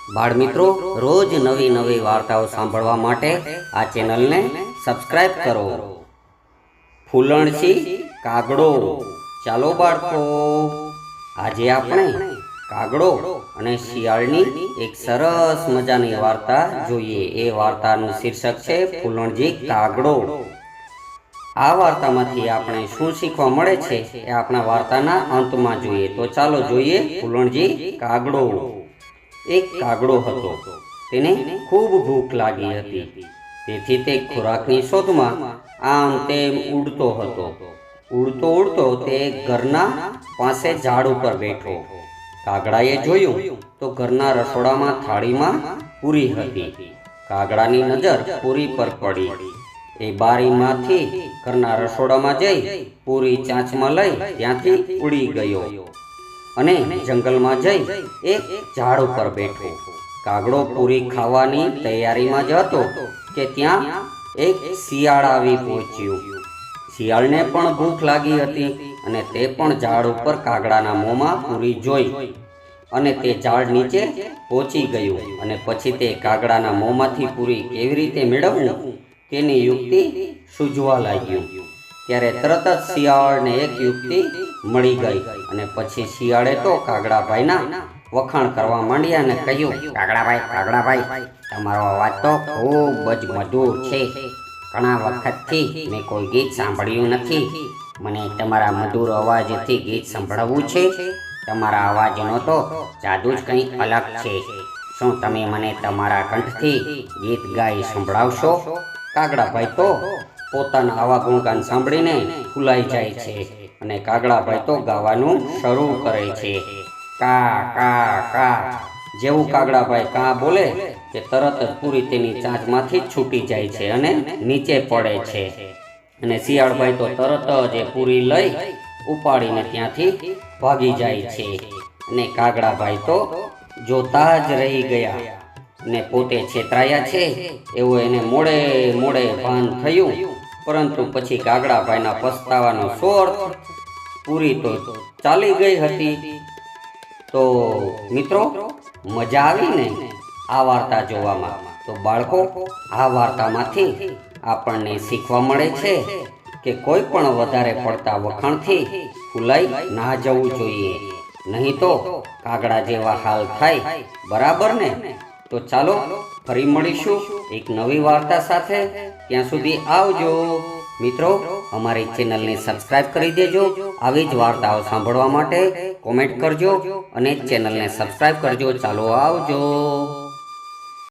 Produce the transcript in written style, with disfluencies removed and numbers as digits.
બાળ મિત્રો, રોજ નવી નવી વાર્તાઓ સાંભળવા માટે આ ચેનલને સબસ્ક્રાઇબ કરો. ફૂલણસી કાગડો. ચાલો બાળકો, આજે આપણે કાગડો અને શિયાળની એક સરસ મજાની વાર્તા જોઈએ. એ વાર્તાનું શીર્ષક છે ફૂલણજી કાગડો. આ વાર્તામાંથી આપણે શું શીખવા મળે છે એ આપણા વાર્તાના અંતમાં જોઈએ. તો ચાલો જોઈએ ફૂલણજી કાગડો. એક કાગડો હતો. તેને ખૂબ ભૂખ લાગી હતી. તેથી તે ખોરાકની શોધમાં આમ તેમ ઉડતો હતો. ઉડતો ઉડતો તે ઘરના પાસે ઝાડ ઉપર બેઠો. કાગડાએ જોયું તો ઘરના રસોડામાં થાળીમાં પૂરી હતી. કાગડાની નજર પૂરી પર પડી. એ બારીમાંથી ઘરના રસોડામાં જઈ પૂરી ચાંચમાં લઈ ત્યાંથી ઉડી ગયો અને જંગલમાં જઈ એક ઝાડ ઉપર બેઠો. કાગડો પૂરી ખાવાની તૈયારીમાં જ હતો કે ત્યાં એક શિયાળ આવી પહોંચ્યું. શિયાળને પણ ભૂખ લાગી હતી અને તે પણ ઝાડ ઉપર કાગડાના મોંમાં પૂરી જોઈ અને તે ઝાડ નીચે પહોંચી ગયું. અને પછી તે કાગડાના મોંમાંથી પૂરી કેવી રીતે મેળવવું તેની યુક્તિ સૂઝવા લાગ્યું. ત્યારે તરત જ શિયાળને એક યુક્તિ મળી ગઈ અને પછી શિયાળે તો કાગડાભાઈના વખાણ કરવા માંડ્યા અને કહ્યું, કાગડાભાઈ, તમારો અવાજ તો ખૂબ જ મધુર છે. ઘણા વખતથી મેં કોઈ ગીત સાંભળ્યું નથી. મને તમારા મધુર અવાજથી ગીત સંભળાવવું છે. તમારા અવાજનો તો જાદુ જ કંઈ અલગ છે. શું તમે મને તમારા કંઠથી ગીત ગાઈ સંભળાવશો? કાગડાભાઈ તો પોતાના આવા ગુણગાન સાંભળીને ફૂલાઈ જાય છે અને કાગડાભાઈ તો ગાવાનું શરૂ કરે છે. કા કા કા. જેવું કાગડાભાઈ કા બોલે કે તરત જ પૂરી તેની ચાંચમાંથી છૂટી જાય છે અને નીચે પડે છે. અને શિયાળભાઈ તો તરત જ એ પૂરી લઈ ઉપાડીને ત્યાંથી ભાગી જાય છે. અને કાગડાભાઈ તો જોતા જ રહી ગયા ને પોતે છેતરાયા છે એવું એને મોડે મોડે ભાન થયું. પરંતુ પછી કાગડાભાઈના પસ્તાવાનો શો અર્થ? પૂરી તો ચાલી ગઈ હતી. તો મિત્રો, મજા આવી ને આ વાર્તા જોવામાં? તો બાળકો, આ વાર્તામાંથી આપણને શીખવા મળે છે કે કોઈ પણ વધારે પડતા વખાણથી ફૂલાઈ ના જવું જોઈએ, નહીં તો કાગડા જેવા હાલ થાય. બરાબર ને? તો ચાલો ફરી મળીશું એક નવી વાર્તા સાથે. ત્યાં સુધી આવજો મિત્રો. અમારી ચેનલને સબસ્ક્રાઇબ કરી દેજો. આવી જ વાર્તાઓ સાંભળવા માટે કોમેન્ટ કરજો અને ચેનલને સબસ્ક્રાઇબ કરજો. ચાલો આવજો.